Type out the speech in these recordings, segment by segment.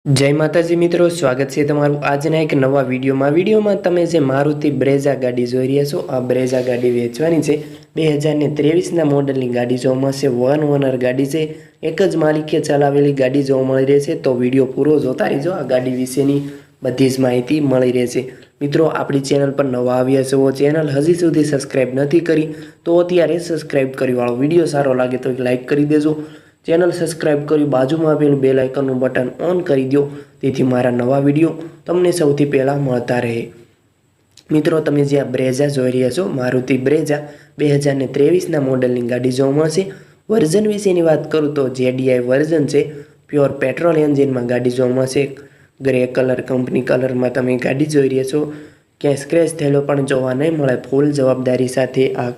जय माताजी मित्रों, स्वागत है तमारू आजना एक नवा विडियो में तमे जे मारुति ब्रेजा गाड़ी जोई रह्या छो। आ ब्रेजा गाड़ी वेचवानी छे। 2023 ना मॉडल की गाड़ी जोवा मळशे। वन ओनर गाड़ी छे। एक ज मालिके चलावेली गाड़ी जोवा मळी रहेशे। तो विडियो पूरो जोता रहीजो। आ गाड़ी विशेनी बधी ज माहिती मळी रहेशे। मित्रों, आपणी चेनल पर नवा आव्या छो, चेनल हजी सुधी सब्सक्राइब नहीं करी तो अत्यारे सब्सक्राइब करी वाळो। विडियो सारो लागे तो एक लाइक करी देजो। चेनल सब्सक्राइब कर बाजू में आपेलू बेल आइकन बटन ऑन कर दो, जेथी मारा नवा विडियो तमने सौथी पहला मळता रहे। मित्रों, तमे जे आ ब्रेजा जोई रह्या छो, मारुति ब्रेजा 2023 ना मॉडल की गाड़ी जोवा मळशे। वर्जन विशेनी वात करूँ तो JDI वर्जन है। प्योर पेट्रोल एंजीन में गाड़ी जोवा मळशे। ग्रे कलर कंपनी कलर में तमे गाड़ी जोई रह्या छो। क्या स्क्रेच थयेलो पण जोवा नहीं मळे। फूल जवाबदारी साथे आ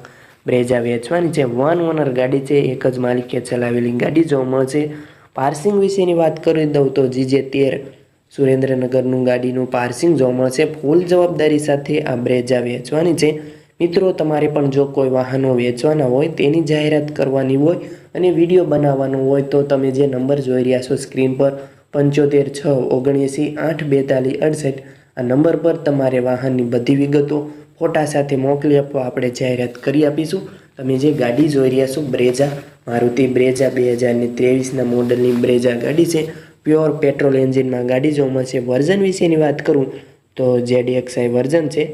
ब्रेजा वेचवानी छे। वन ओनर गाड़ी है। एक ज मालिके चलावेली गाड़ी जोवा मळशे। पार्सिंग विशेनी वात करी दऊं तो GJ13 सुरेन्द्रनगरनु गाड़ीनु पार्सिंग जोवा मळशे। फूल जवाबदारी साथे आ ब्रेजा वेचवानी छे। मित्रों, तमारे पण जो कोई वाहनो वेचवाना होय तेनी जाहेरात करवानी होय अने विडियो बनाववानो होय तो तमे जे नंबर जोई रह्या छो स्क्रीन पर 75 6 79 8 42 68 आ नंबर पर तमारे वाहननी बधी विगतो फोटा साथे मोकली आपो। आपणे जाहेरात करी आपीशुं। तमे जे गाड़ी जोई रह्या छो ब्रेजा मारुति ब्रेजा 2023 ना मॉडलनी ब्रेजा गाड़ी है। प्योर पेट्रोल एंजीन में गाड़ी जोवा मळशे। वर्जन विशेनी वात करूँ तो ZXI वर्जन है।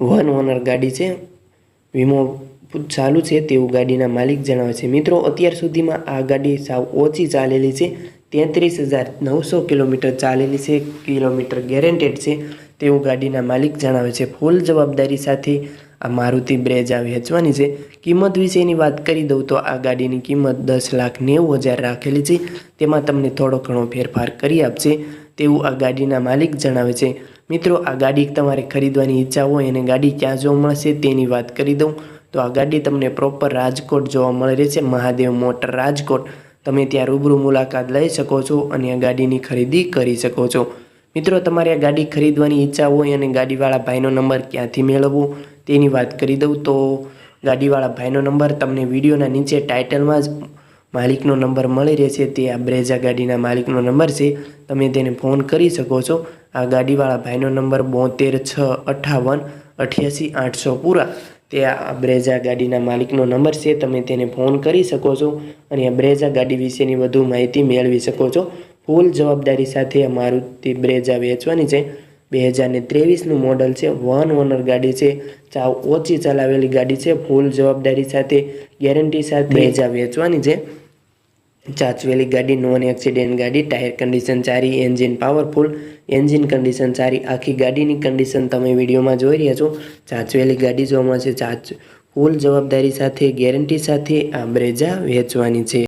वन ओनर गाड़ी है। वीमो चालू है तेवुं गाड़ीना मालिक जणावे छे। मित्रों, अत्यार सुधीमां आ गाड़ी साव ओછી चालेली है। 33,900 किलोमीटर चालेली है। किलोमीटर गेरेंटेड है तेवुं गाड़ीना मालिक जणावे छे। फूल जवाबदारी साथे आ मारुति ब्रेजा वेचवानी छे। किंमत विशेनी वात करी दऊं तो आ गाड़ीनी किंमत 10,90,000 राखेली छे। तेमां तमने थोड़ो घणो फेरफार करी आपशे तेवुं आ गाड़ीना मालिक जणावे छे। मित्रों, आ गाड़ी तमारे खरीदवानी इच्छा होय अने गाड़ी क्यां जोवा मळशे तेनी वात करी दऊं तो आ गाड़ी तमने प्रोपर राजकोट जोवा मळी रहेशे। महादेव मोटर राजकोट। तमे त्यां रूबरू मुलाकात लई शको छो अने आ गाड़ीनी खरीदी करी शको छो। मित्रों, तमारे आ गाड़ी खरीदवानी इच्छा होय अने गाड़ीवाळा भाईनो नंबर क्यांथी मेळववो तेनी वात करी दऊं तो गाड़ीवाळा भाईनो नंबर तमने विडियोना नीचे टाइटल में ज मालिकनो नंबर मळी रहेशे। ते आ ब्रेजा गाड़ीना मालिकनो नंबर है। तमे तेने फोन करी शको छो। आ गाड़ीवाळा भाईनो नंबर 72 6 58 88 800 पूरा। ते आ ब्रेजा गाड़ीना मालिकनो नंबर है। तमे तेने फोन करी शको छो अने आ ब्रेजा गाड़ी विशेनी वधु माहिती मेळवी शको छो। फूल जवाबदारी साथे आ मारुति ब्रेजा वेचवानी छे। 2023 मॉडल है। वन ओनर गाड़ी है। चाव ओછી चलावेली गाड़ी है। फूल जवाबदारी साथे गेरंटी साथे ब्रेजा वेचवानी छे। चाचवेली गाड़ी, नॉन एक्सिडेंट गाड़ी, टायर कंडीशन सारी, एंजीन पावरफुल, एंजीन कंडीशन सारी। आखी गाड़ी की कंडीशन तमे विडियो में जोई रह्या छो। चाचवेली गाड़ी जोवा मळशे। फूल जवाबदारी साथे गेरंटी साथे आ ब्रेजा वेचवानी छे।